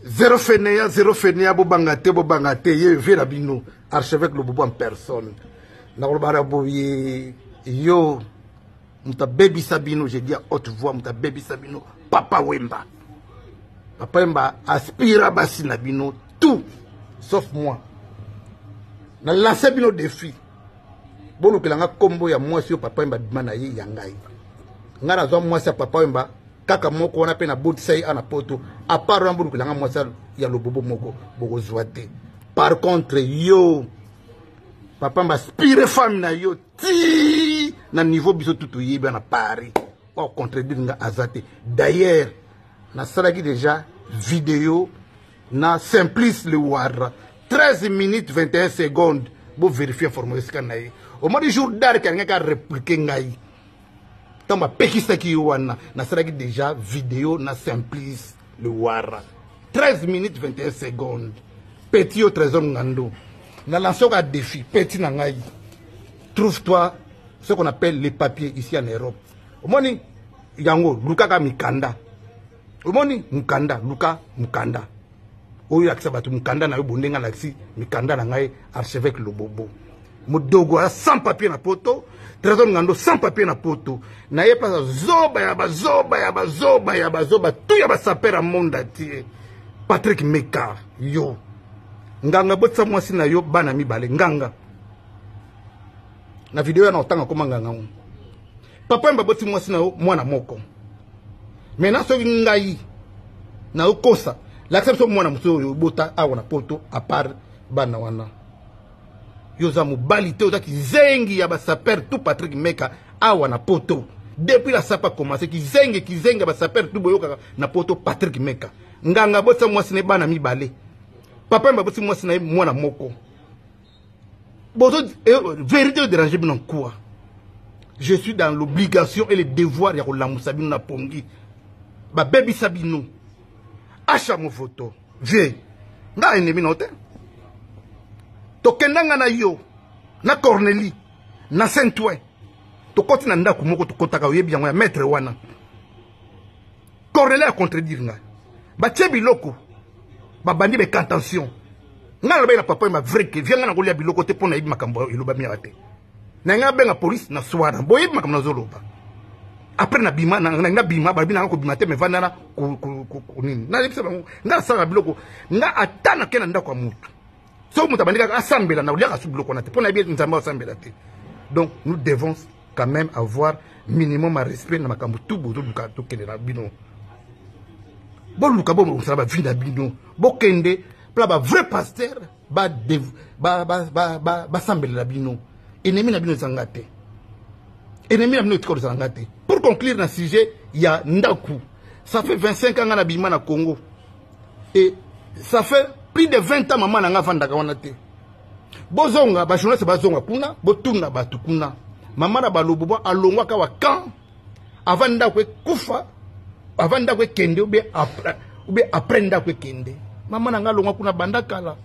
Zéro fainéant, bobangate, ye verabino, archevêque le bobo en personne. Nakolbara boye, yo, muta baby Sabino, j'ai dit à haute voix, muta baby Sabino, Papa Wemba. Papa Wemba aspire à Bassi Nabino, tout, sauf moi. Na lancé bino défi. Bon, que l'anga combo ya moi sur Papa Wemba dimana ye yangai. Ngana zo moi sur Papa Wemba. Kaka moko wana pe na bout sei ana poto à part ramburu kilanga mwasa ya lobobo moko boko zwate. Par contre yo papa m'aspire femme na yo ti na niveau biso tutu yeba na Paris au contredire nga azate. D'ailleurs na salaki déjà vidéo na Simplice le Ouattara 13 minutes 21 secondes pour vérifier information na ye au moins du jour d'arrêt ka nga répliquer ngai. Tant que Pekista qui na saraki déjà vidéo na Simplice le Ouattara 13 minutes 21 secondes petit au trésor ngando na lancé un défi petit na ngai trouve-toi ce qu'on appelle les papiers ici en Europe omoni yango luka ka mikanda omoni mukanda luka mukanda oyo akisa batu mukanda na yo bondenga laksi mikanda na ngai archevêque Lobobo Modogo a sans papier na poto trésor ngando sans papier na poto na ye pas zoba ya bazoba tout ya ba sapera monda tie Patrick Meka yo nganga botsa mwasi na yo bana mibale nganga na video ya na otanga koma nganga papa mba botsi mwasi na yo mwana moko mena so ngai na okosa l'acception mwana muso yo bota awa na poto à part bana wana yoza mobali te ozaki zengi ya basaper tout Patrick Meka awa na poto depuis la sapa commencé kizengi ya basaper tout boyoka na poto Patrick Meka nganga botsa mwasi ne bana mibale papa mba botsi mwasi na mwana moko bozo vérité déranger bino quoi je suis dans l'obligation et le devoir ya kolamu Sabino na pongi ba baby Sabino acha mo photo je nga ennemi note tokendanga na yo na Cornélie na Saint-Ouen tokoti na ndako moko tokotaka oyebi yango ya maître wana Cornélie a contredire nga batie biloko babandi be contention nga na papa ma vrai que vianga na kolia biloko te pona yebi makambo iloba mi ate na nga benga police na soir boyebi makambo na zoloba après na bima na bima ba bina ko bima te me vanana ko nini na yebisa bango nga sala biloko nga atana ke na ndako mutu so mutu bandika asambela na uliaka su biloko na te pona yebi nzamba asambela te. Donc nous devons quand même avoir minimum un respect na makambo tout bozo luka to kende na bino bon luka bon on sala ba vinda bino bokende pla ba vrai pasteur ba sambela bino ennemi na bino zangate ennemi na bino tiko zangate. Pour conclure dans le sujet, il y a Ndaku. Ça fait 25 ans que je suis au Congo. Et ça fait plus de 20 ans que je suis au Congo. Bozonga, bashona se bazonga kuna, botuna batukuna. Maman na balobobo alongwa kawa kan. Avant Ndaku kufa, avant Ndaku kende ou bien après Ndaku kende. Maman na alongwa kuna bandakala.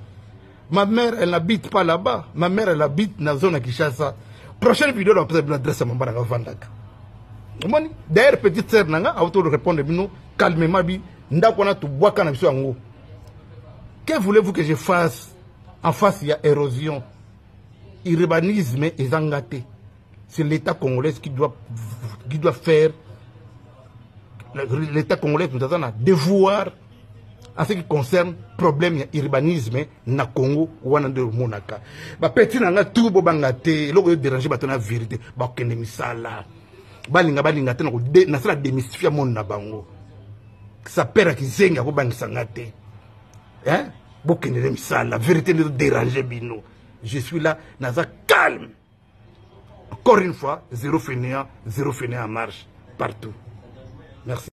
Ma mère elle n'habite pas là-bas. Ma mère elle habite dans la zone de Kinshasa. Prochaine vidéo, on peut l'adresse à maman na Vandaka. D'ailleurs, petite sœur, nanga, auto répondre calmement, que voulez-vous que je fasse? En face, il y a érosion. Urbanisme et zangaté. C'est l'État congolais qui doit faire. L'État congolais nous a devoir en ce qui concerne le problème de l'urbanisme na Congo ou en Monaka. Petit nanga tout bobangate, l'eau déranger la vérité. Bakende misala. Balinga te na sala démystifier mon na bango ça perd ki zenga ko bangisa ngate hein bokende misala la vérité ne déranger bino je suis là naza calme encore une fois zéro fainéant en marche partout merci.